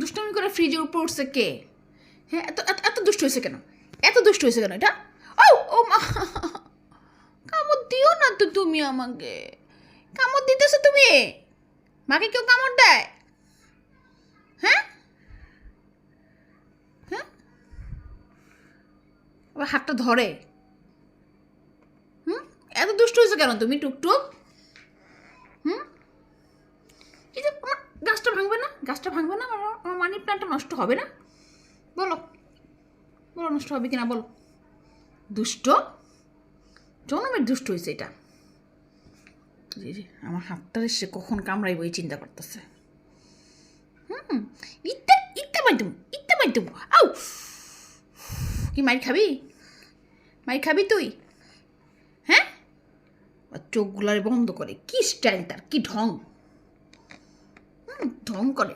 দুষ্টামি করে ফ্রিজের উপর উঠছে কে? হ্যাঁ, এত এত এত দুষ্ট হয়েছে কেন? এত দুষ্ট হয়েছে কেন এটা? ও ও মা, কামড় দিও না তো তুমি আমাকে। কামড় দিতেছো তুমি? মাকে কেউ কামড় দেয়? হ্যাঁ হ্যাঁ, আবার হাতটা ধরে। হুম, এত দুষ্ট হয়েছে কেন তুমি টুকটুক? হুম, এই যে আমার গাছটা ভাঙবে না? গাছটা ভাঙবে না? আমার মানি প্ল্যান্টটা নষ্ট হবে না? বলো, বলো নষ্ট হবে কিনা বলো। দুষ্ট, জনমের দুষ্ট হয়েছে এটা। আমার হাতটা সে কখন কামড়াইব এই চিন্তা করতেছে। হুম, ইত্যা ইত্যা মাইতুম, ইত্যা মাইতুম। আউ, কি মাইর খাবি? মাইর খাবি তুই? হ্যাঁ, চোখগুলারে বন্ধ করে, কি স্টাইল তার, কি ঢং, ঢং করে।